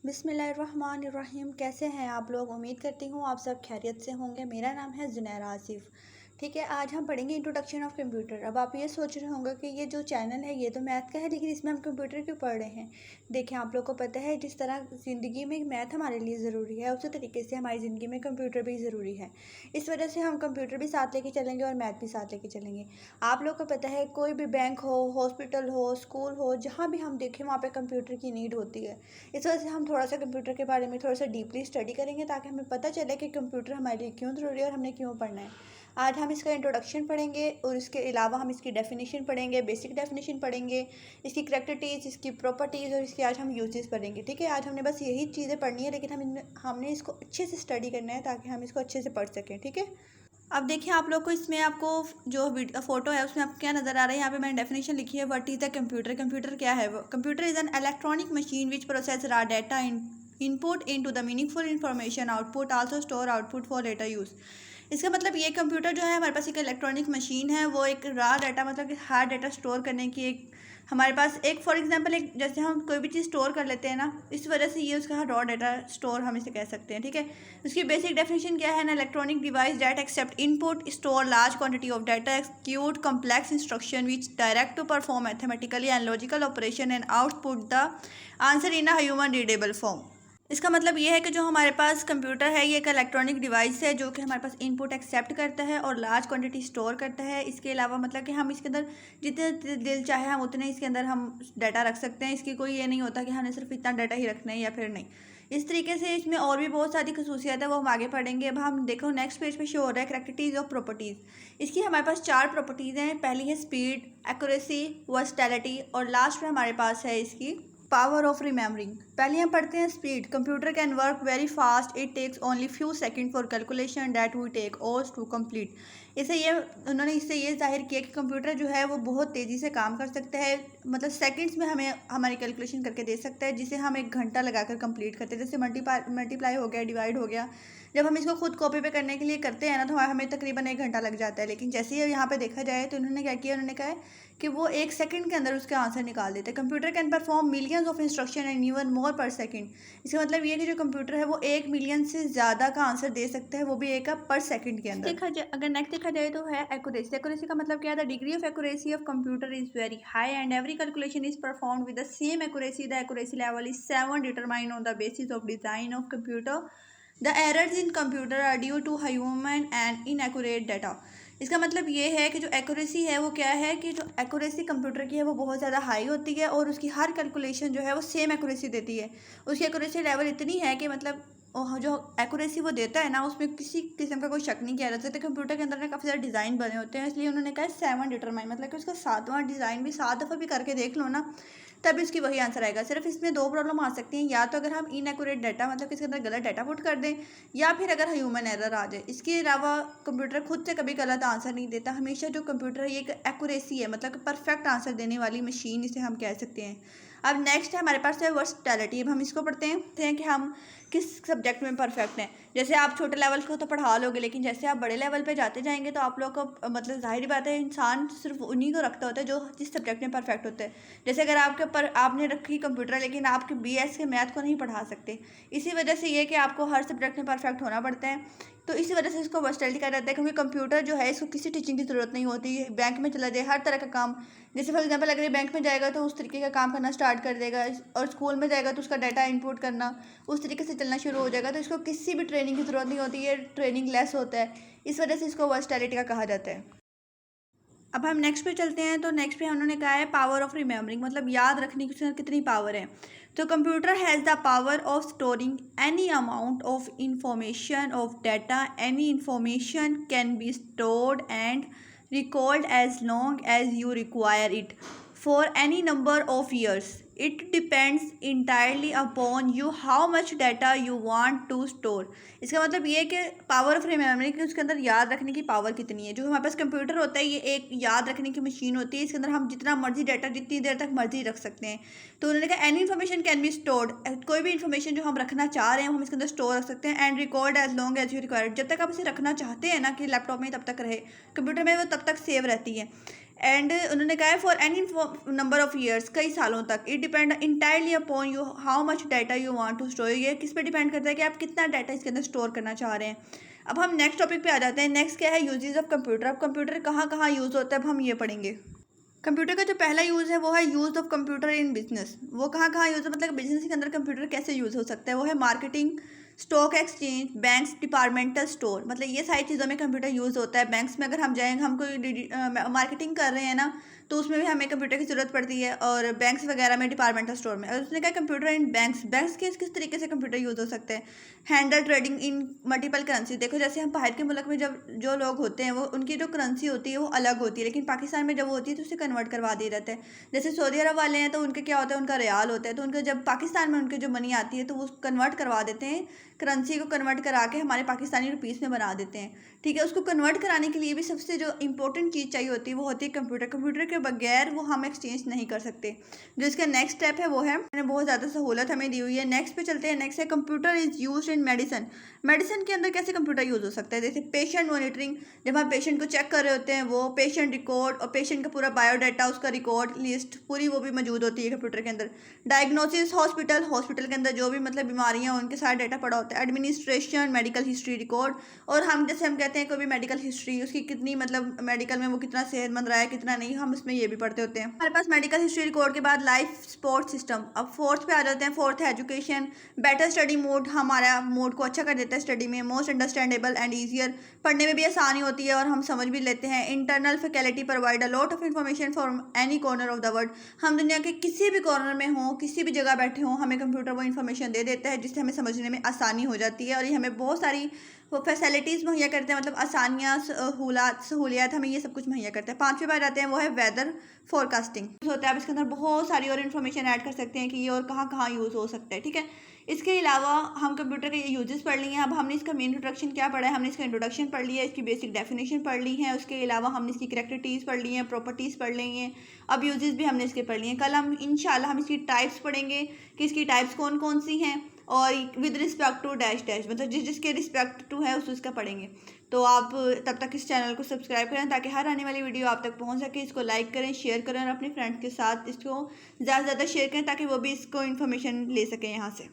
बिस्मिल्लाहिर्रहमानिर्रहीम। कैसे हैं आप लोग? उम्मीद करती हूँ आप सब खैरियत से होंगे। मेरा नाम है ज़ुनैरा आसिफ़। ठीक है, आज हम पढ़ेंगे इंट्रोडक्शन ऑफ़ कंप्यूटर। अब आप ये सोच रहे होंगे कि ये जो चैनल है ये तो मैथ का है, लेकिन इसमें हम कंप्यूटर क्यों पढ़ रहे हैं? देखें, आप लोग को पता है जिस तरह ज़िंदगी में मैथ हमारे लिए ज़रूरी है, उसी तरीके से हमारी ज़िंदगी में कंप्यूटर भी ज़रूरी है। इस वजह से हम कंप्यूटर भी साथ लेके चलेंगे और मैथ भी साथ लेके चलेंगे। आप लोग को पता है कोई भी बैंक हो, हॉस्पिटल हो, स्कूल हो, जहाँ भी हम देखें वहाँ पे कंप्यूटर की नीड होती है। इस वजह से हम थोड़ा सा कंप्यूटर के बारे में थोड़ा सा डीपली स्टडी करेंगे, ताकि हमें पता चले कि कंप्यूटर हमारे लिए क्यों ज़रूरी है और हमने क्यों पढ़ना है। आज हम इसका इंट्रोडक्शन पढ़ेंगे और इसके अलावा हम इसकी डेफिनेशन पढ़ेंगे, बेसिक डेफिनेशन पढ़ेंगे, इसकी करैक्टरिस्टिक्स, इसकी प्रॉपर्टीज़ और इसके आज हम यूजेस पढ़ेंगे। ठीक है, आज हमने बस यही चीज़ें पढ़नी है, लेकिन हमने इसको अच्छे से स्टडी करना है ताकि हम इसको अच्छे से पढ़ सकें। ठीक है, अब देखिए आप लोग को इसमें आपको जो फोटो है उसमें आपको क्या नज़र आ रहा है। यहाँ पे मैंने डेफिनेशन लिखी है, what is the computer. Computer क्या है? Computer is an electronic machine which process raw data input into the meaningful information output also store output for later use. इसका मतलब ये कंप्यूटर जो है हमारे पास एक इलेक्ट्रॉनिक मशीन है, वो एक रॉ डाटा मतलब कि हार्ड डाटा स्टोर करने की एक हमारे पास एक फॉर एग्जांपल एक जैसे हम कोई भी चीज़ स्टोर कर लेते हैं ना, इस वजह से ये उसका रॉ डाटा स्टोर हम इसे कह सकते हैं। ठीक है, उसकी बेसिक डेफिनेशन क्या है? An electronic device that accept input store large quantity of data execute complex instruction which direct to perform mathematically and logical operation and output the answer in a human readable form. इसका मतलब ये है कि जो हमारे पास computer है ये एक इलेक्ट्रॉनिक डिवाइस है जो कि हमारे पास इनपुट एक्सेप्ट करता है और लार्ज क्वांटिटी स्टोर करता है। इसके अलावा मतलब कि हम इसके अंदर जितने दिल चाहे हम उतने इसके अंदर हम डाटा रख सकते हैं। इसकी कोई ये नहीं होता कि हमने सिर्फ इतना डाटा ही रखना है या फिर नहीं। इस तरीके से इसमें और भी बहुत सारी खसूसियात है, वो हम आगे पढ़ेंगे। अब हम देखो नेक्स्ट पेज पे शो हो रहा है करैक्टरिस्टिक्स ऑफ प्रॉपर्टीज़। इसकी हमारे पास 4 प्रॉपर्टीज़ हैं। पहली है स्पीड, एक्यूरेसी, वर्सटैलिटी और लास्ट में हमारे पास है इसकी पावर ऑफ रिमेमरिंग। पहले हम पढ़ते हैं speed. Computer can work very fast, it takes only few second for calculation that we take hours to complete. उन्होंने इससे ये जाहिर किया कि कंप्यूटर जो है वो बहुत तेज़ी से काम कर सकता है, मतलब सेकंड्स में हमें हमारी कैलकुलेशन करके दे सकता है, जिसे हम 1 घंटा लगाकर कंप्लीट करते हैं। जैसे मल्टीप्लाई हो गया, डिवाइड हो गया, जब हम इसको खुद कॉपी पे करने के लिए करते हैं ना तो हमें तकरीबन 1 घंटा लग जाता है। लेकिन जैसे ही यहाँ पे देखा जाए तो उन्होंने क्या किया, उन्होंने कहा है कि वो 1 सेकंड के अंदर उसके आंसर निकाल देते हैं। Computer can perform millions of instruction and even more पर सेकंड। इसका मतलब ये कि जो कंप्यूटर है वो 1 मिलियन से ज़्यादा का आंसर दे सकता है, वो भी एक पर सेकंड के अंदर। अगर नेक्स्ट देखा जाए तो है एक्यूरेसी। एक्यूरेसी का मतलब क्या है? The degree of accuracy of computer is very high and every calculation is performed with the same accuracy. The accuracy level is 7 determined on the basis of design of computer. The errors in computer are due to human and inaccurate data. इसका मतलब ये है कि जो accuracy है वो क्या है कि जो एक्यूरेसी कंप्यूटर की है वो बहुत ज़्यादा हाई होती है और उसकी हर कैलकुलेशन जो है वो सेम एक्यूरेसी देती है। उसकी एक्यूरेसी लेवल इतनी है कि मतलब जो एक्यूरेसी वो देता है ना उसमें किसी किस्म का कोई शक नहीं किया जा सकता। कंप्यूटर के अंदर ना काफ़ी ज़्यादा डिज़ाइन बने होते हैं, इसलिए उन्होंने कहा 7 डिटरमाइन, मतलब कि उसका 7वां डिज़ाइन भी 7 दफ़ा भी करके देख लो ना तभी उसकी वही आंसर आएगा। सिर्फ इसमें 2 प्रॉब्लम आ सकती हैं, या तो अगर हम इनएक्यूरेट डाटा मतलब कि इसके अंदर गलत डाटा पुट कर दें, या फिर अगर ह्यूमन एरर आ जाए। इसके अलावा कंप्यूटर खुद से कभी गलत आंसर नहीं देता। हमेशा जो कंप्यूटर है ये एक एक्यूरेसी है, मतलब कि परफेक्ट आंसर देने वाली मशीन इसे हम कह सकते हैं। अब नेक्स्ट है हमारे पास है वर्सटैलिटी। अब हम इसको पढ़ते हैं कि हम किस सब्जेक्ट में परफेक्ट हैं। जैसे आप छोटे लेवल को तो पढ़ा लोगे, लेकिन जैसे आप बड़े लेवल पे जाते जाएंगे तो आप लोग को मतलब जाहिर बात है इंसान सिर्फ उन्हीं को रखता होता है जो जिस सब्जेक्ट में परफेक्ट होता है। जैसे अगर आपके ऊपर आपने रखी कंप्यूटर लेकिन आपके BS के मैथ को नहीं पढ़ा सकते, इसी वजह से ये कि आपको हर सब्जेक्ट में परफेक्ट होना पड़ता है। तो इसी वजह से इसको वर्सटैलिटी कहा जाता है, क्योंकि कंप्यूटर जो है इसको किसी टीचिंग की ज़रूरत नहीं होती। बैंक में चला जाए हर तरह का काम, जैसे फॉर एग्जांपल अगर ये बैंक में जाएगा तो उस तरीके का काम करना स्टार्ट कर देगा, और स्कूल में जाएगा तो उसका डाटा इनपुट करना उस तरीके से चलना शुरू हो जाएगा। तो इसको किसी भी ट्रेनिंग की ज़रूरत नहीं होती है, ट्रेनिंग लेस होता है, इस वजह से इसको वर्सटैलिटी का कहा जाता है। अब हम नेक्स्ट पे चलते हैं, तो नेक्स्ट पे उन्होंने कहा है पावर ऑफ रिमेमरिंग, मतलब याद रखने की कितनी पावर है। तो computer has the power of storing any amount of information of data. Any information can be stored and recalled as long as you require it for any number of years. It depends entirely upon you how much data you want to store. इसका मतलब ये है कि power of रिमेमरी कि उसके अंदर याद रखने की पावर कितनी है। जो हमारे पास कंप्यूटर होता है ये एक याद रखने की मशीन होती है, इसके अंदर हम जितना मर्जी डाटा जितनी देर तक मर्जी रख सकते हैं। तो उन्होंने कहा any information can be stored, कोई भी इन्फॉर्मेशन जो हम रखना चाह रहे हैं हम इसके अंदर स्टोर रख सकते हैं। And record as long as you required, जब तक आप इसे रखना चाहते हैं ना कि लैपटॉप में तब तक रहे, कंप्यूटर में वो तब तक सेव रहती है। एंड उन्होंने कहा है for any number of years, कई सालों तक। It depend entirely upon you how much data you want to store. ये किस पे डिपेंड करता है कि आप कितना डाटा इसके अंदर स्टोर करना चाह रहे हैं। अब हम नेक्स्ट टॉपिक पे आ जाते हैं। नेक्स्ट क्या है, यूजेस ऑफ कंप्यूटर। अब कंप्यूटर कहाँ कहाँ यूज़ होता है, अब हम ये पढ़ेंगे। कंप्यूटर का जो पहला यूज़ है वो है use of computer in business. वो कहाँ कहाँ यूज़ है, मतलब बिजनेस के अंदर कंप्यूटर कैसे यूज़ हो सकता है। वो है marketing, stock exchange, banks, departmental store. मतलब ये सारी चीज़ों में कंप्यूटर यूज़ होता है। बैंक्स में अगर हम जाएंगे, हम कोई मार्केटिंग कर रहे हैं ना, तो उसमें भी हमें कंप्यूटर की ज़रूरत पड़ती है। और बैंक्स वगैरह में, डिपार्टमेंटल स्टोर में। और उसने कहा कंप्यूटर इन बैंक्स, बैंक्स के किस तरीके से कंप्यूटर यूज़ हो सकते हैं। Handle trading in multiple currency. देखो जैसे हम बाहर के मुल्क में जब जो लोग होते हैं, वो उनकी जो करेंसी होती है वो अलग होती है, लेकिन पाकिस्तान में जब वो होती है तो उसे कन्वर्ट करवा दिया जाता है। जैसे सऊदी अरब वाले हैं तो उनके क्या होता है, उनका रियाल होता है, तो उनका जब पाकिस्तान में उनके जो मनी आती है तो वो कन्वर्ट करवा देते हैं, करेंसी को कन्वर्ट करा के हमारे पाकिस्तानी रुपीस में बना देते हैं। ठीक है, उसको कन्वर्ट कराने के लिए भी सबसे जो इंपॉर्टेंट चीज़ चाहिए होती है वो होती है कंप्यूटर। कंप्यूटर के बगैर वो हम एक्सचेंज नहीं कर सकते। जो इसका नेक्स्ट स्टेप है वो है, मैंने बहुत ज़्यादा सहूलत हमें दी हुई है। नेक्स्ट पे चलते हैं। नेक्स्ट है computer is use in medicine. Medicine के अंदर कैसे कंप्यूटर यूज़ हो सकता है। जैसे पेशेंट मॉनिटरिंग, जब हम पेशेंट को चेक कर रहे होते हैं, वो पेशेंट रिकॉर्ड और पेशेंट का पूरा बायोडाटा, उसका रिकॉर्ड लिस्ट पूरी वो भी मौजूद होती है कंप्यूटर के अंदर। डायग्नोसिस, हॉस्पिटल, हॉस्पिटल के अंदर जो भी मतलब बीमारियां उनके सारे डाटा पड़ा होता है। Administration, medical history record. और हम जैसे हम कहते हैं कोई भी मेडिकल हिस्ट्री, उसकी कितनी मतलब मेडिकल में वो कितना सेहतमंद रहा है कितना नहीं, हम उसमें ये भी पढ़ते होते हैं। हमारे पास मेडिकल हिस्ट्री रिकॉर्ड के बाद लाइफ सपोर्ट सिस्टम। अब फोर्थ पे आ जाते हैं। फोर्थ है एजुकेशन। बेटर स्टडी मोड, हमारा मोड को अच्छा कर देता है स्टडी में। मोस्ट अंडरस्टैंडेबल एंड ईजियर, पढ़ने में भी आसानी होती है और हम समझ भी लेते हैं। Internal faculty provide a lot of information from any corner of the world. हम दुनिया के किसी भी कॉर्नर में हों, किसी भी जगह बैठे हों, हमें कंप्यूटर वो इन्फॉर्मेशन दे देता है, जिससे हमें समझने में आसानी हो जाती है। और ये हमें बहुत सारी वो फैसिलिटीज़ मुहैया करते हैं, मतलब आसानियाँ, सहूलियात हमें ये सब कुछ मुहैया करते हैं। पाँचवें बार आते हैं, वो है वेदर फोरकास्टिंग होता है। अब इसके अंदर बहुत सारी और इन्फॉर्मेशन ऐड कर सकते हैं कि ये और कहाँ कहाँ यूज़ हो सकता है। ठीक है, इसके अलावा हम कंप्यूटर के यूजेस पढ़ लिए हैं। अब हमने इसका मेन इंट्रोडक्शन क्या पढ़ा है, हमने इसका इंट्रोडक्शन पढ़ लिया है, इसकी बेसिक डेफिनेशन पढ़ ली है। उसके अलावा हमने इसकी करैक्टरिस्टिक्स पढ़ ली हैं, प्रॉपर्टीज़ पढ़ ली हैं। अब यूजेस भी हमने इसके पढ़ लिए हैं। कल हम इंशाल्लाह हम इसकी टाइप्स पढ़ेंगे कि इसकी टाइप्स कौन कौन सी हैं, और with respect to dash dash, मतलब जिस जिसके रिस्पेक्ट टू है उसका पढ़ेंगे। तो आप तब तक इस चैनल को सब्सक्राइब करें ताकि हर आने वाली वीडियो आप तक पहुंच सके। इसको लाइक करें, शेयर करें और अपने फ्रेंड्स के साथ इसको ज़्यादा से ज़्यादा शेयर करें ताकि वो भी इसको इन्फॉर्मेशन ले सकें यहाँ से।